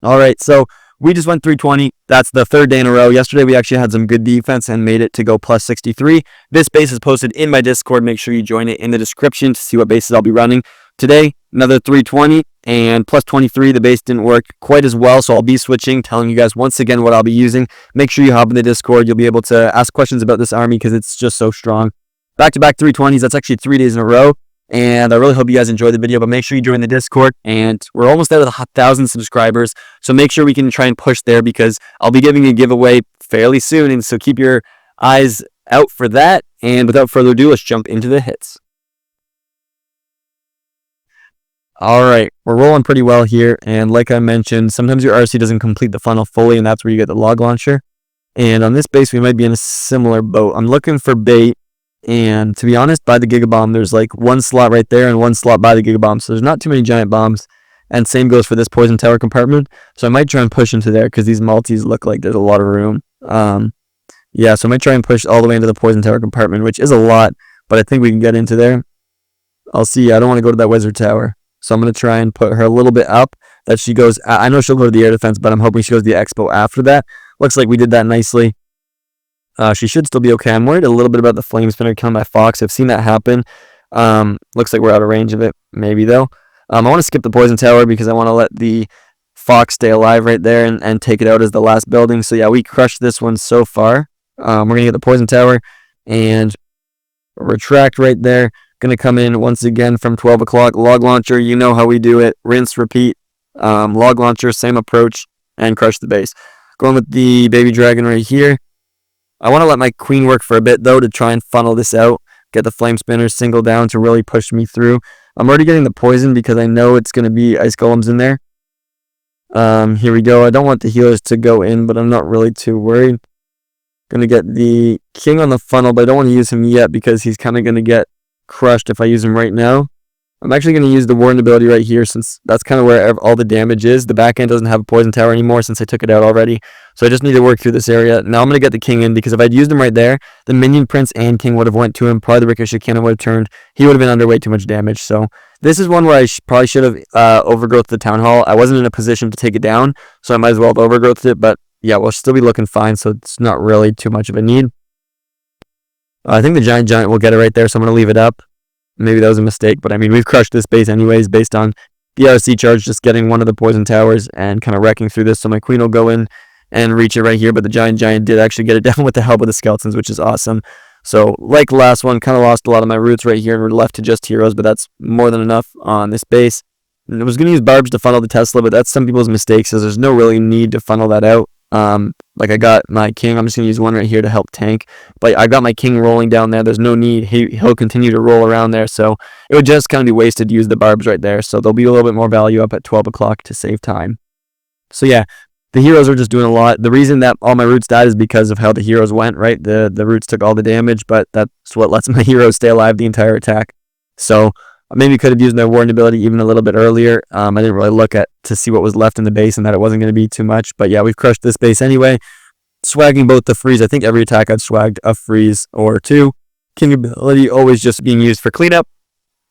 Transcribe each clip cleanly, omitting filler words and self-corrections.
All right, so we just went 320. That's the third day in a row. Yesterday, we actually had some good defense and made it to go plus 63. This base is posted in my Discord. Make sure you join it in the description to see what bases I'll be running. Today, another 320 and plus 23. The base didn't work quite as well, so I'll be switching, telling you guys once again what I'll be using. Make sure you hop in the Discord. You'll be able to ask questions about this army because it's just so strong. Back-to-back 320s. That's actually 3 days in a row. And I really hope you guys enjoyed the video, but make sure you join the Discord. And we're almost out of the 1,000 subscribers, so make sure we can try and push there because I'll be giving a giveaway fairly soon. And so keep your eyes out for that. And without further ado, let's jump into the hits. All right, we're rolling pretty well here. And like I mentioned, sometimes your RC doesn't complete the funnel fully, and that's where you get the log launcher. And on this base, we might be in a similar boat. I'm looking for bait. And to be honest, by the Gigabomb, there's like one slot right there and one slot by the Gigabomb. So there's not too many giant bombs. And same goes for this poison tower compartment. So I might try and push into there because these multis look like there's a lot of room. Yeah, so I might try and push all the way into the poison tower compartment, which is a lot, but I think we can get into there. I'll see. I don't want to go to that wizard tower. So I'm going to try and put her a little bit up that she goes. I know she'll go to the air defense, but I'm hoping she goes to the expo after that. Looks like we did that nicely. She should still be okay. I'm worried a little bit about the flame spinner killing my fox. I've seen that happen. Looks like we're out of range of it. Maybe, though. I want to skip the poison tower because I want to let the fox stay alive right there and take it out as the last building. So, yeah, we crushed this one so far. We're going to get the poison tower and retract right there. Going to come in once again from 12 o'clock. Log launcher, you know how we do it. Rinse, repeat. Log launcher, same approach, and crush the base. Going with the baby dragon right here. I want to let my queen work for a bit, though, to try and funnel this out. Get the flame spinners single down to really push me through. I'm already getting the poison because I know it's going to be ice golems in there. Here we go. I don't want the healers to go in, but I'm not really too worried. Going to get the king on the funnel, but I don't want to use him yet because he's kind of going to get crushed if I use him right now. I'm actually going to use the warden ability right here since that's kind of where all the damage is. The back end doesn't have a poison tower anymore since I took it out already. So I just need to work through this area. Now I'm going to get the king in because if I'd used him right there, the minion prince and king would have went to him. Probably the ricochet cannon would have turned. He would have been under way too much damage. So this is one where I probably should have overgrowth the town hall. I wasn't in a position to take it down, so I might as well have overgrowthed it. But yeah, we'll still be looking fine, so it's not really too much of a need. I think the giant will get it right there, so I'm going to leave it up. Maybe that was a mistake, but I mean, we've crushed this base anyways based on the RC charge just getting one of the poison towers and kind of wrecking through this. So my queen will go in and reach it right here, but the giant did actually get it down with the help of the skeletons, which is awesome. So like last one, kind of lost a lot of my roots right here and we're left to just heroes, but that's more than enough on this base. And I was going to use barbs to funnel the Tesla, but that's some people's mistakes, so there's no really need to funnel that out. Like I got my king, I'm just going to use one right here to help tank, but I got my king rolling down there. There's no need. He'll continue to roll around there, so it would just kind of be wasted to use the barbs right there. So there'll be a little bit more value up at 12 o'clock to save time. So yeah, the heroes are just doing a lot. The reason that all my roots died is because of how the heroes went, right? The roots took all the damage, but that's what lets my heroes stay alive the entire attack. So maybe could have used my warden ability even a little bit earlier. I didn't really look at to see what was left in the base and that it wasn't going to be too much. But yeah, we've crushed this base anyway. Swagging both the freeze. I think every attack I've swagged a freeze or two. King ability always just being used for cleanup.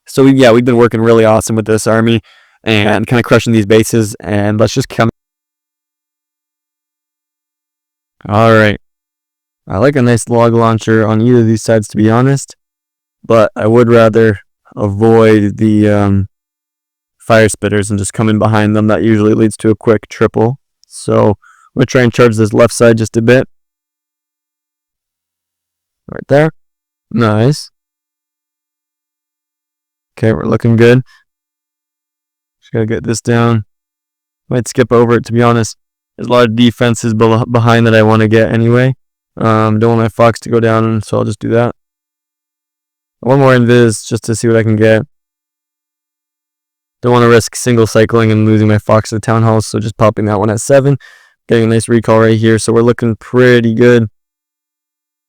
So we've been working really awesome with this army and kind of crushing these bases. And let's just come. All right. I like a nice log launcher on either of these sides, to be honest. But I would rather avoid the fire spitters and just come in behind them. That usually leads to a quick triple. So I'm going to try and charge this left side just a bit. Right there. Nice. Okay, we're looking good. Just got to get this down. Might skip over it, to be honest. There's a lot of defenses behind that I want to get anyway. Don't want my fox to go down, so I'll just do that. One more invis just to see what I can get. Don't want to risk single cycling and losing my fox to the town hall, so just popping that one at 7. Getting a nice recall right here, so we're looking pretty good.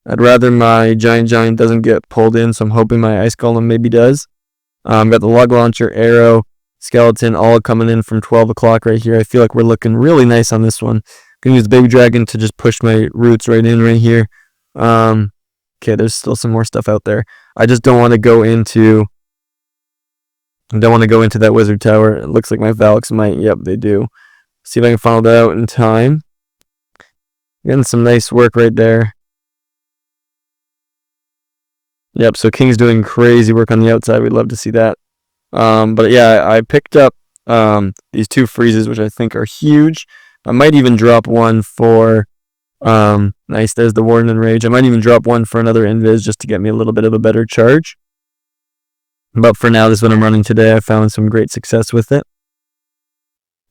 I'd rather my giant doesn't get pulled in, so I'm hoping my ice golem maybe does. Got the log launcher, arrow, skeleton all coming in from 12 o'clock right here. I feel like we're looking really nice on this one. Gonna use the baby dragon to just push my roots right in right here. Okay, there's still some more stuff out there. I just don't want to go into that wizard tower. It looks like my Valks might. Yep, they do. See if I can funnel that out in time. Getting some nice work right there. Yep, so King's doing crazy work on the outside. We'd love to see that. But yeah, I picked up these 2 freezes, which I think are huge. I might even drop one for nice, there's the Warden and Rage. I might even drop one for another Invis just to get me a little bit of a better charge. But for now, this is what I'm running today. I found some great success with it.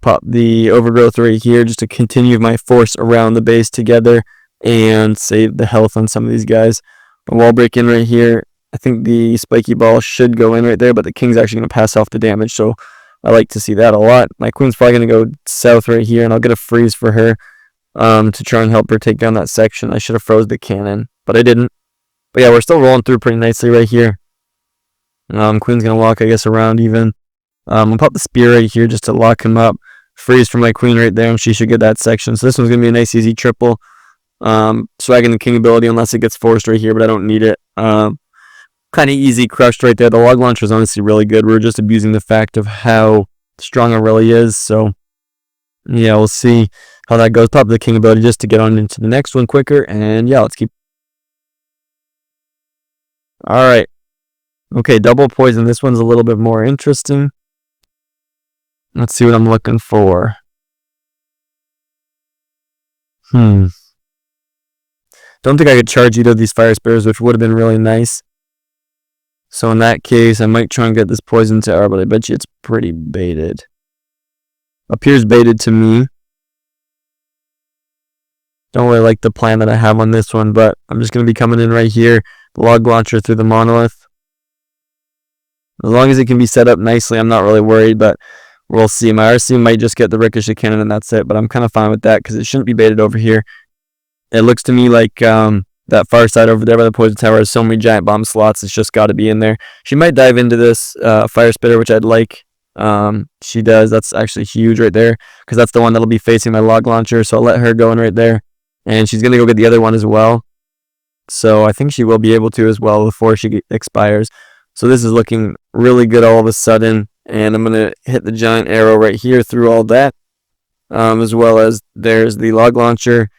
Pop the Overgrowth right here just to continue my force around the base together and save the health on some of these guys. A wall break in right here. I think the Spiky Ball should go in right there, but the King's actually going to pass off the damage, so I like to see that a lot. My Queen's probably going to go south right here, and I'll get a freeze for her to try and help her take down that section. I should have froze the cannon, but I didn't. But yeah, we're still rolling through pretty nicely right here. Queen's going to walk, I guess, around even. I'll pop the Spear right here just to lock him up. Freeze for my Queen right there, and she should get that section. So this one's going to be a nice, easy triple. Swagging the King ability unless it gets forced right here, but I don't need it. Kind of easy crushed right there. The log launcher is honestly really good. We're just abusing the fact of how strong it really is. So yeah, we'll see how that goes. Pop the King ability just to get on into the next one quicker. And yeah, let's keep. All right. Okay, double poison. This one's a little bit more interesting. Let's see what I'm looking for. Don't think I could charge either of these Fire Spears, which would have been really nice. So in that case, I might try and get this Poison Tower, but I bet you it's pretty baited. Appears baited to me. Don't really like the plan that I have on this one, but I'm just going to be coming in right here. The Log Launcher through the Monolith. As long as it can be set up nicely, I'm not really worried, but we'll see. My RC might just get the Ricochet Cannon and that's it, but I'm kind of fine with that because it shouldn't be baited over here. It looks to me like that far side over there by the Poison Tower has so many giant bomb slots, it's just got to be in there. She might dive into this Fire Spitter, which I'd like. She does. That's actually huge right there because that's the one that'll be facing my Log Launcher, so I'll let her go in right there. And she's going to go get the other one as well. So I think she will be able to as well before she expires. So this is looking really good all of a sudden. And I'm going to hit the giant arrow right here through all that. As well as there's the Log Launcher.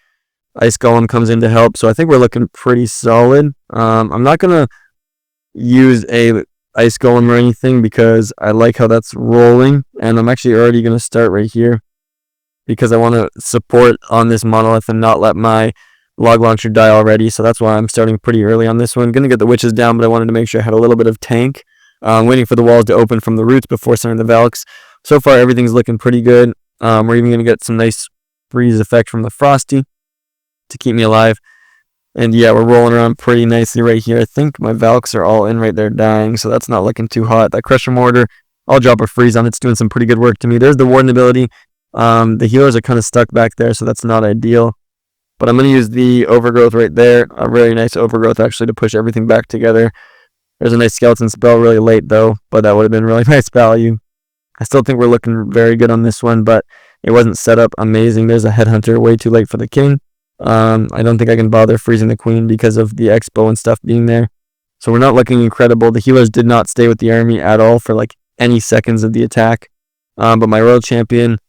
Ice Golem comes in to help. So I think we're looking pretty solid. I'm not going to use a Ice Golem or anything because I like how that's rolling. And I'm actually already going to start right here because I want to support on this Monolith and not let my Log Launcher die already. So that's why I'm starting pretty early on this one. Going to get the Witches down, but I wanted to make sure I had a little bit of tank. Waiting for the walls to open from the roots before sending the Valks. So far, everything's looking pretty good. We're even going to get some nice freeze effect from the Frosty to keep me alive. And yeah, we're rolling around pretty nicely right here. I think my Valks are all in right there dying, so that's not looking too hot. That Crusher Mortar, I'll drop a freeze on it. It's doing some pretty good work to me. There's the Warden ability. The healers are kind of stuck back there, so that's not ideal. But I'm going to use the Overgrowth right there. A really nice Overgrowth, actually, to push everything back together. There's a nice Skeleton Spell really late, though, but that would have been really nice value. I still think we're looking very good on this one, but it wasn't set up amazing. There's a Headhunter way too late for the King. I don't think I can bother freezing the Queen because of the Expo and stuff being there. So we're not looking incredible. The healers did not stay with the army at all for like any seconds of the attack. But my Royal Champion,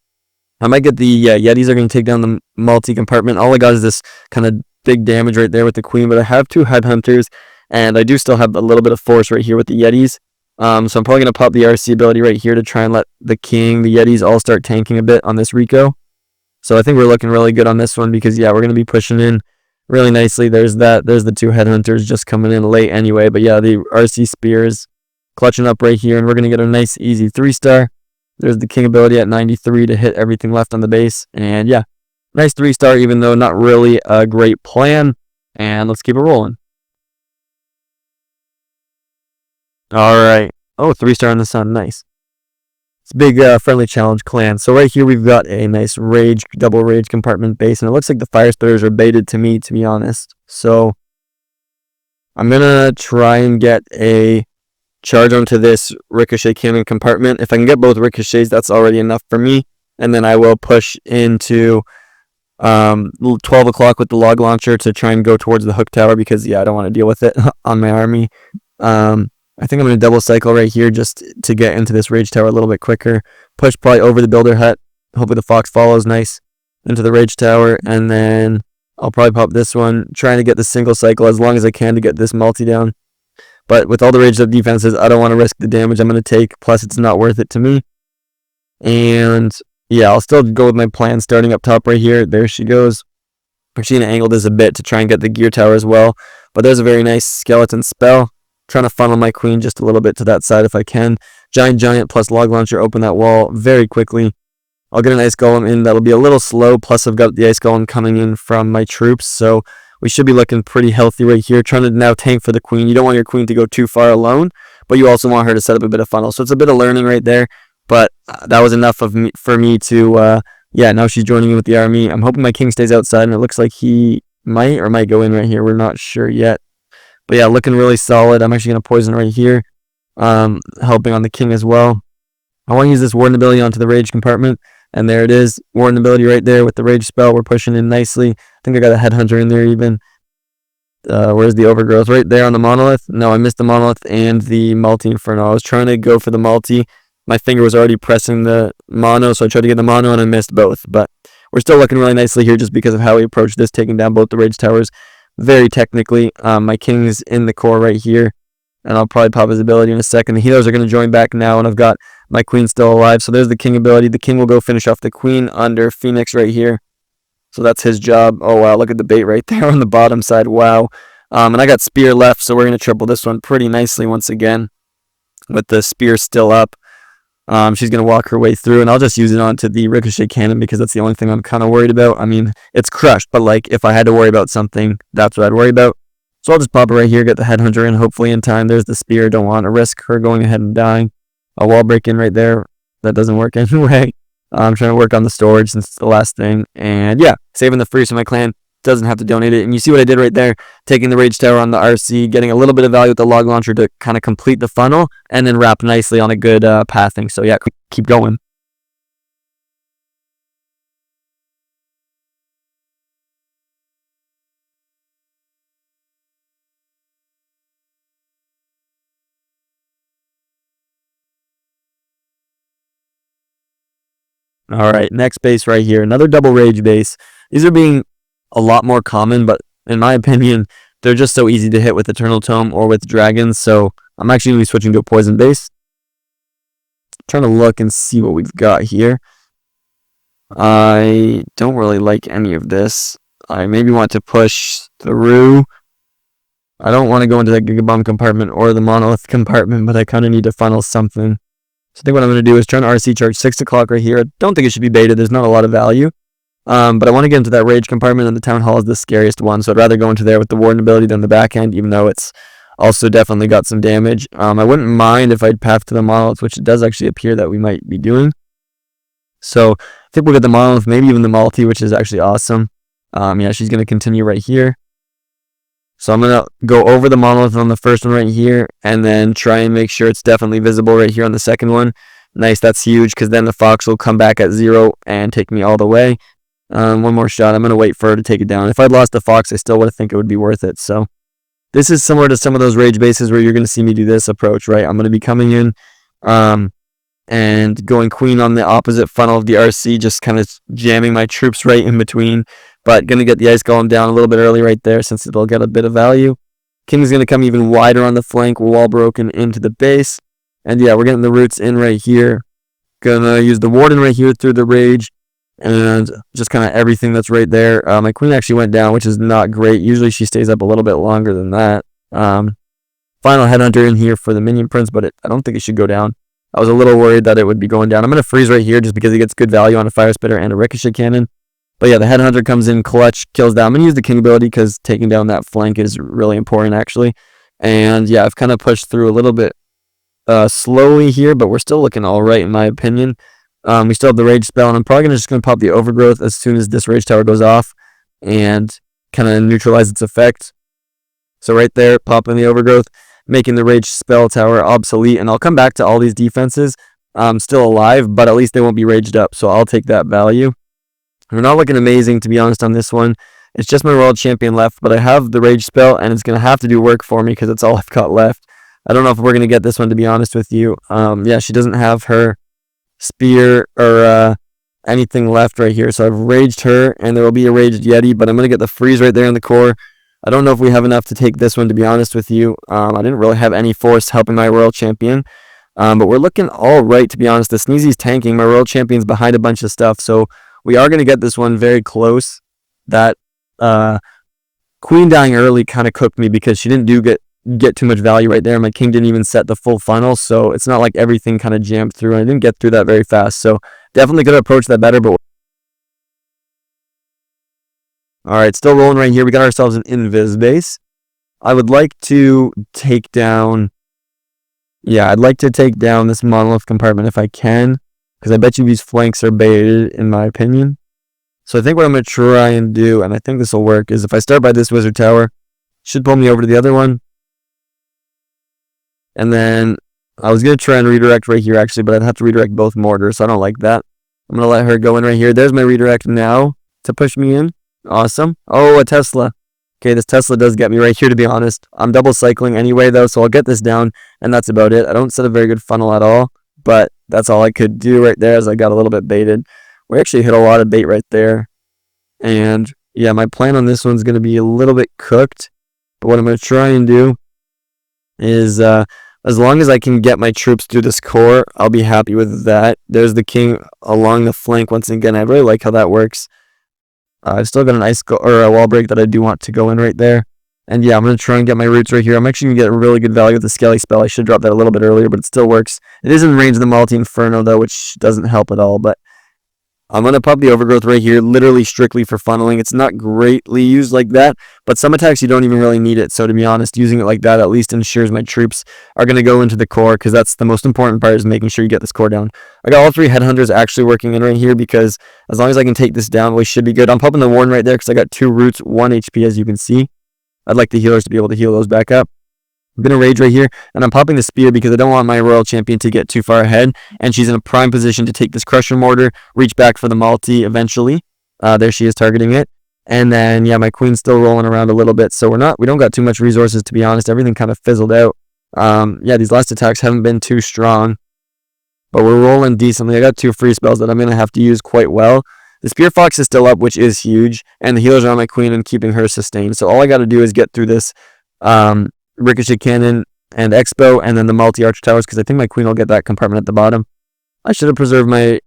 I might get the Yetis are going to take down the multi-compartment. All I got is this kind of big damage right there with the Queen, but I have 2 Headhunters, and I do still have a little bit of force right here with the Yetis. So I'm probably going to pop the RC ability right here to try and let the King, the Yetis all start tanking a bit on this Rico. So I think we're looking really good on this one because, yeah, we're going to be pushing in really nicely. There's that. There's the 2 Headhunters just coming in late anyway. But, yeah, the RC Spears clutching up right here, and we're going to get a nice, easy 3-star. There's the King ability at 93 to hit everything left on the base. And, yeah, nice 3-star, even though not really a great plan. And let's keep it rolling. All right. Oh, 3-star in the sun. Nice. It's a big friendly challenge clan. So right here we've got a nice rage, double rage compartment base. And it looks like the Fire Spitters are baited to me, to be honest. So I'm going to try and get a charge onto this Ricochet Cannon compartment. If I can get both Ricochets, that's already enough for me. And then I will push into 12 o'clock with the Log Launcher to try and go towards the Hook Tower because, yeah, I don't want to deal with it on my army. I think I'm going to double cycle right here just to get into this Rage Tower a little bit quicker. Push probably over the Builder Hut Hopefully the fox follows nice into the rage tower, and then I'll probably pop this one, trying to get the single cycle as long as I can to get this multi down. But with all the raged up defenses, I don't want to risk the damage I'm going to take, plus it's not worth it to me. And yeah, I'll still go with my plan starting up top right here. There she goes. I'm going to angle this a bit to try and get the gear tower as well. But there's a very nice skeleton spell. Trying to funnel my queen just a little bit to that side if I can. Giant plus log launcher, open that wall very quickly. I'll get an ice golem in. That'll be a little slow. Plus I've got the ice golem coming in from my troops. So we should be looking pretty healthy right here. Trying to now tank for the queen. You don't want your queen to go too far alone, but you also want her to set up a bit of funnel. So it's a bit of learning right there. But that was enough for me to, yeah, now she's joining me with the army. I'm hoping my king stays outside, and it looks like he might go in right here. We're not sure yet. But yeah, looking really solid. I'm actually going to poison right here, helping on the king as well. I want to use this warden ability onto the rage compartment, and there it is. Warden ability right there with the rage spell. We're pushing in nicely. I think I got a headhunter in there even. Where's the overgrowth? Right there on the monolith. No, I missed the monolith and the multi-inferno. I was trying to go for the multi. My finger was already pressing the mono, so I tried to get the mono and I missed both. But we're still looking really nicely here just because of how we approached this, taking down both the rage towers very technically. My king's in the core right here, and I'll probably pop his ability in a second. The healers are going to join back now, and I've got my queen still alive. So there's the king ability. The king will go finish off the queen under Phoenix right here. So that's his job. Oh, wow, look at the bait right there on the bottom side. Wow. And I got spear left, so we're going to triple this one pretty nicely once again with the spear still up. She's going to walk her way through, and I'll just use it onto the ricochet cannon because that's the only thing I'm kind of worried about. I mean, it's crushed, but like if I had to worry about something, that's what I'd worry about. So I'll just pop it right here, get the headhunter in, hopefully in time. There's the spear. Don't want to risk her going ahead and dying. A wall break in right there. That doesn't work anyway. I'm trying to work on the storage since it's the last thing. And yeah, saving the free so my clan doesn't have to donate it. And you see what I did right there, taking the rage tower on the RC, getting a little bit of value with the log launcher to kind of complete the funnel, and then wrap nicely on a good pathing. So yeah, keep going. All right, next base right here, another double rage base. These are being a lot more common, but in my opinion, they're just so easy to hit with Eternal Tome or with dragons. So I'm actually going to be switching to a poison base. Trying to look and see what we've got here. I don't really like any of this. I maybe want to push through. I don't want to go into the Giga Bomb compartment or the Monolith compartment, but I kind of need to funnel something. So I think what I'm going to do is try an RC charge 6 o'clock right here. I don't think it should be baited. There's not a lot of value. But I want to get into that rage compartment, and the Town Hall is the scariest one. So I'd rather go into there with the Warden ability than the backhand, even though it's also definitely got some damage. I wouldn't mind if I'd path to the Monolith, which it does actually appear that we might be doing. So I think we'll get the Monolith, maybe even the multi, which is actually awesome. Yeah, she's going to continue right here. So I'm going to go over the Monolith on the first one right here, and then try and make sure it's definitely visible right here on the second one. Nice, that's huge, because then the Fox will come back at 0 and take me all the way. One more shot. I'm going to wait for her to take it down. If I'd lost the Fox, I still would think it would be worth it. So this is similar to some of those rage bases where you're going to see me do this approach, right? I'm going to be coming in and going queen on the opposite funnel of the RC, just kind of jamming my troops right in between. But going to get the ice golem down a little bit early right there since it'll get a bit of value. King's going to come even wider on the flank, wall broken into the base. And yeah, we're getting the roots in right here. Going to use the Warden right here through the rage. And just kind of everything that's right there. My queen actually went down, which is not great. Usually she stays up a little bit longer than that. Final headhunter in here for the minion prince, but I don't think it should go down. I was a little worried that it would be going down. I'm going to freeze right here just because he gets good value on a fire spitter and a ricochet cannon. But yeah, the headhunter comes in clutch, kills down. I'm going to use the king ability because taking down that flank is really important, actually. And yeah, I've kind of pushed through a little bit slowly here, but we're still looking all right, in my opinion. We still have the rage spell, and I'm probably just going to pop the overgrowth as soon as this rage tower goes off and kind of neutralize its effect. So right there, popping the overgrowth, making the rage spell tower obsolete, and I'll come back to all these defenses still alive, but at least they won't be raged up, so I'll take that value. We're not looking amazing, to be honest, on this one. It's just my world champion left, but I have the rage spell, and it's going to have to do work for me because it's all I've got left. I don't know if we're going to get this one, to be honest with you. Yeah, she doesn't have her spear or anything left right here. So I've raged her, and there will be a raged Yeti, but I'm going to get the freeze right there in the core. I don't know if we have enough to take this one, to be honest with you. I didn't really have any force helping my Royal Champion. But we're looking all right, to be honest. The Sneezy's tanking. My Royal Champion's behind a bunch of stuff, so we are going to get this one very close. That Queen dying early kind of cooked me because she didn't get too much value right there. My King didn't even set the full funnel, so it's not like everything kind of jammed through, and I didn't get through that very fast. So definitely could have approached that better, but all right, still rolling right here. We got ourselves an invis base. I would like to take down... Yeah, I'd like to take down this monolith compartment if I can, because I bet you these flanks are baited, in my opinion. So I think what I'm going to try and do, and I think this will work, is if I start by this wizard tower, should pull me over to the other one. And then I was going to try and redirect right here, actually, but I'd have to redirect both mortars, so I don't like that. I'm going to let her go in right here. There's my redirect now to push me in. Awesome. Oh, a Tesla. Okay, this Tesla does get me right here, to be honest. I'm double cycling anyway, though, so I'll get this down, and that's about it. I don't set a very good funnel at all, but that's all I could do right there as I got a little bit baited. We actually hit a lot of bait right there. And, yeah, my plan on this one's going to be a little bit cooked. But what I'm going to try and do is, as long as I can get my troops through this core, I'll be happy with that. There's the King along the flank once again. I really like how that works. I've still got an or a wall break that I do want to go in right there. And yeah, I'm going to try and get my roots right here. I'm actually going to get a really good value with the Skelly spell. I should drop that a little bit earlier, but it still works. It is in range of the Multi Inferno, though, which doesn't help at all. But I'm going to pop the Overgrowth right here, literally strictly for funneling. It's not greatly used like that, but some attacks you don't even really need it. So to be honest, using it like that at least ensures my troops are going to go into the core, because that's the most important part, is making sure you get this core down. I got all 3 Headhunters actually working in right here, because as long as I can take this down, we should be good. I'm popping the Warden right there because I got 2 roots, 1 HP, as you can see. I'd like the healers to be able to heal those back up. I'm going to rage right here, and I'm popping the spear because I don't want my Royal Champion to get too far ahead, and she's in a prime position to take this Crusher Mortar, reach back for the multi eventually. There she is targeting it. And then, yeah, my Queen's still rolling around a little bit, so we don't got too much resources, to be honest. Everything kind of fizzled out. Yeah, these last attacks haven't been too strong, but we're rolling decently. I got 2 free spells that I'm going to have to use quite well. The Spear Fox is still up, which is huge, and the healers are on my Queen and keeping her sustained. So all I got to do is get through this Ricochet Cannon and Expo, and then the multi-arch towers, because I think my Queen will get that compartment at the bottom. I should have preserved my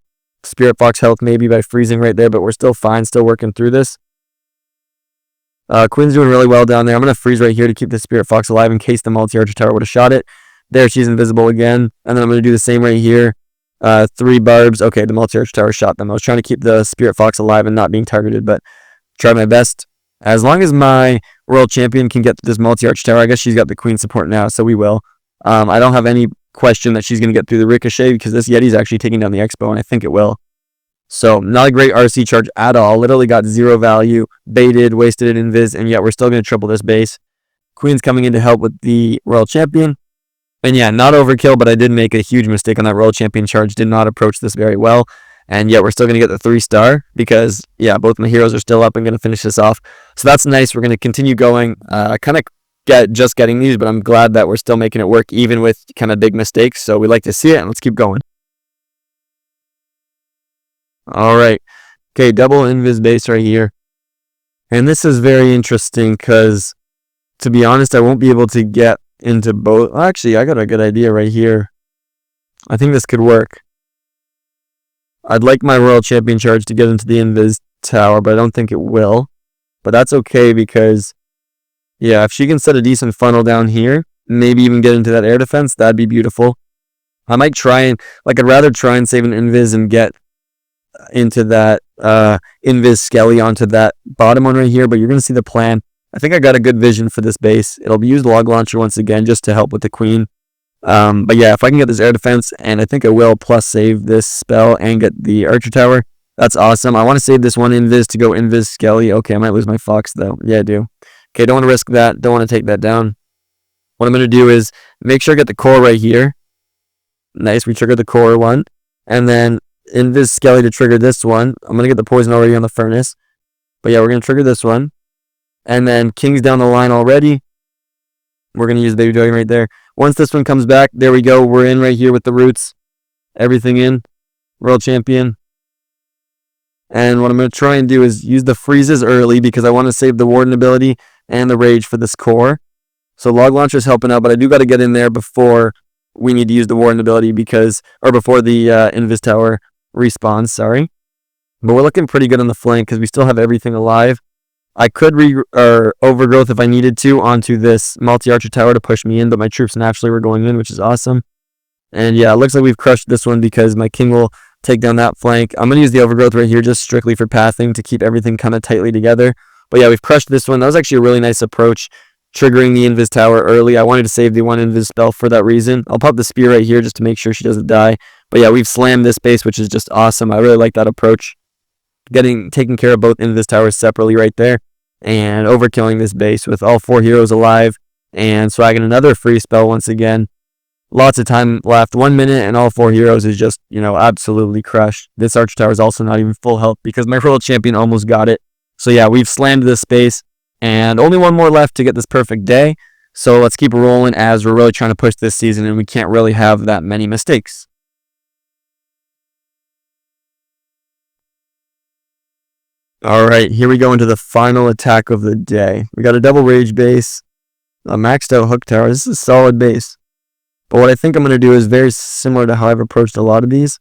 Spirit Fox health maybe by freezing right there, but we're still fine, still working through this. Queen's doing really well down there. I'm going to freeze right here to keep the Spirit Fox alive in case the multi-arch tower would have shot it. There, she's invisible again, and then I'm going to do the same right here. 3 barbs. Okay, the multi-arch tower shot them. I was trying to keep the Spirit Fox alive and not being targeted, but tried my best. As long as my Royal Champion can get this multi-arch tower, I guess she's got the Queen support now, so we will. I don't have any question that she's going to get through the Ricochet, because this Yeti's actually taking down the Expo, and I think it will. So, not a great RC charge at all. Literally got 0 value, baited, wasted it invis, and yet we're still going to triple this base. Queen's coming in to help with the Royal Champion. And yeah, not overkill, but I did make a huge mistake on that Royal Champion charge. Did not approach this very well. And yet we're still going to get the 3-star because, yeah, both my heroes are still up. I'm going to finish this off. So that's nice. We're going to continue going. Kind of just getting these, but I'm glad that we're still making it work even with kind of big mistakes. So we like to see it, and let's keep going. All right. Okay, double invis base right here. And this is very interesting because, to be honest, I won't be able to get into both. Actually, I got a good idea right here. I think this could work. I'd like my Royal Champion charge to get into the invis tower, but I don't think it will. But that's okay because, yeah, if she can set a decent funnel down here, maybe even get into that air defense, that'd be beautiful. I might try and, I'd rather try and save an invis and get into that invis skelly onto that bottom one right here, but you're going to see the plan. I think I got a good vision for this base. It'll be used log launcher once again just to help with the Queen. But yeah, if I can get this air defense, and I think I will, plus save this spell and get the archer tower, that's awesome. I want to save this one invis to go invis skelly. Okay, I might lose my fox though. Yeah, I do. Okay, don't want to risk that. Don't want to take that down. What I'm going to do is make sure I get the core right here. Nice, we triggered the core one. And then invis skelly to trigger this one. I'm going to get the poison already on the furnace. But yeah, we're going to trigger this one. And then King's down the line already. We're going to use Baby Dragon right there. Once this one comes back, there we go. We're in right here with the roots. Everything in. World Champion. And what I'm going to try and do is use the freezes early because I want to save the Warden ability and the Rage for this core. So Log Launcher's helping out, but I do got to get in there before we need to use the Warden ability before the Invis Tower respawns, sorry. But we're looking pretty good on the flank because we still have everything alive. I could Overgrowth if I needed to onto this multi-archer tower to push me in, but my troops naturally were going in, which is awesome. And yeah, it looks like we've crushed this one because my king will take down that flank. I'm going to use the Overgrowth right here just strictly for pathing to keep everything kind of tightly together. But yeah, we've crushed this one. That was actually a really nice approach, triggering the Invis Tower early. I wanted to save the one Invis spell for that reason. I'll pop the spear right here just to make sure she doesn't die. But yeah, we've slammed this base, which is just awesome. I really like that approach. Taking care of both Invis Towers separately right there. And overkilling this base with all 4 heroes alive. And swagging another free spell once again. Lots of time left. 1 minute and all 4 heroes is just, absolutely crushed. This Archer Tower is also not even full health because my World Champion almost got it. So yeah, we've slammed this space. And only 1 more left to get this perfect day. So let's keep rolling as we're really trying to push this season and we can't really have that many mistakes. Alright, here we go into the final attack of the day. We got a double rage base, a maxed out hook tower. This is a solid base. But what I think I'm going to do is very similar to how I've approached a lot of these.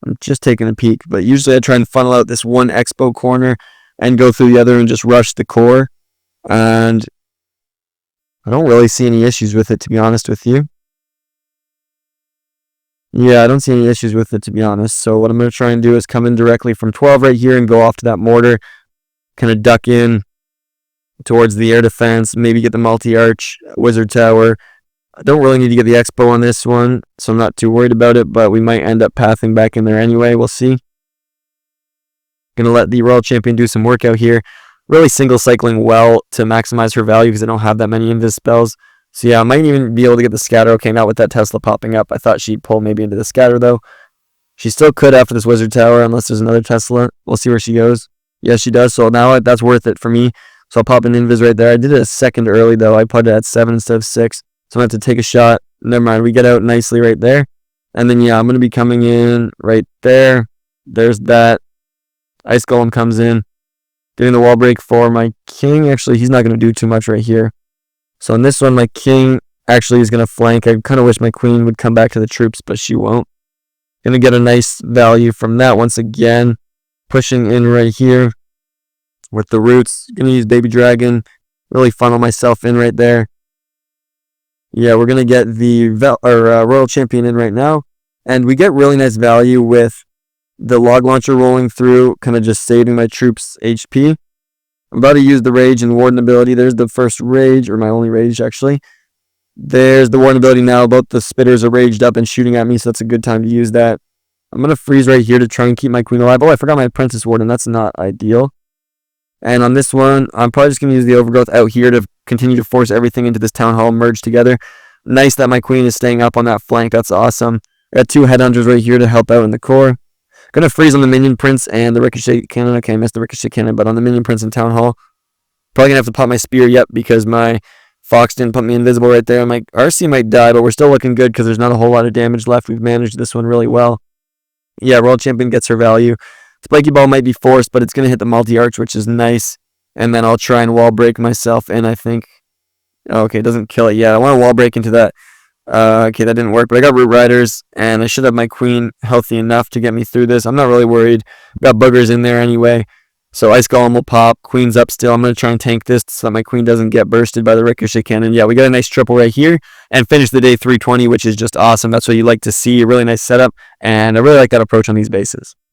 I'm just taking a peek, but usually I try and funnel out this one expo corner and go through the other and just rush the core. And I don't really see any issues with it, to be honest with you. Yeah, I don't see any issues with it, to be honest. So what I'm going to try and do is come in directly from 12 right here and go off to that mortar. Kind of duck in towards the air defense. Maybe get the multi-arch wizard tower. I don't really need to get the expo on this one, so I'm not too worried about it. But we might end up pathing back in there anyway. We'll see. Going to let the Royal Champion do some work out here. Really single cycling well to maximize her value because I don't have that many Invis spells. So yeah, I might even be able to get the scatter. Okay, not with that Tesla popping up. I thought she'd pull maybe into the scatter though. She still could after this wizard tower unless there's another Tesla. We'll see where she goes. Yes, she does. So now that's worth it for me. So I'll pop an Invis right there. I did it a second early though. I put it at 7 instead of 6. So I'm going to have to take a shot. Never mind. We get out nicely right there. And then yeah, I'm going to be coming in right there. There's that. Ice Golem comes in. Doing the wall break for my king. Actually, he's not going to do too much right here. So in this one, my king actually is going to flank. I kind of wish my queen would come back to the troops, but she won't. Going to get a nice value from that once again. Pushing in right here with the roots. Going to use Baby Dragon. Really funnel myself in right there. Yeah, we're going to get the Royal Champion in right now. And we get really nice value with the Log Launcher rolling through, kind of just saving my troops' HP. I'm about to use the Rage and Warden ability. There's the first Rage, or my only Rage, actually. There's the Warden ability now. Both the Spitters are raged up and shooting at me, so that's a good time to use that. I'm going to freeze right here to try and keep my queen alive. Oh, I forgot my Princess Warden. That's not ideal. And on this one, I'm probably just going to use the Overgrowth out here to continue to force everything into this Town Hall merge together. Nice that my queen is staying up on that flank. That's awesome. I got 2 headhunters right here to help out in the core. Gonna freeze on the Minion Prince and the Ricochet Cannon. Okay, I missed the Ricochet Cannon, but on the Minion Prince and Town Hall. Probably gonna have to pop my Spear yet because my Fox didn't put me invisible right there. My RC might die, but we're still looking good because there's not a whole lot of damage left. We've managed this one really well. Yeah, Royal Champion gets her value. Spiky Ball might be forced, but it's gonna hit the multi-arch, which is nice. And then I'll try and wall break myself in, I think. Okay, it doesn't kill it yet. I want to wall break into that. Okay, that didn't work, but I got Root Riders, and I should have my queen healthy enough to get me through this. I'm not really worried. Got boogers in there anyway. So Ice Golem will pop. Queen's up still. I'm going to try and tank this so that my queen doesn't get bursted by the Ricochet Cannon. Yeah, we got a nice triple right here, and finish the day 320, which is just awesome. That's what you like to see. A really nice setup, and I really like that approach on these bases.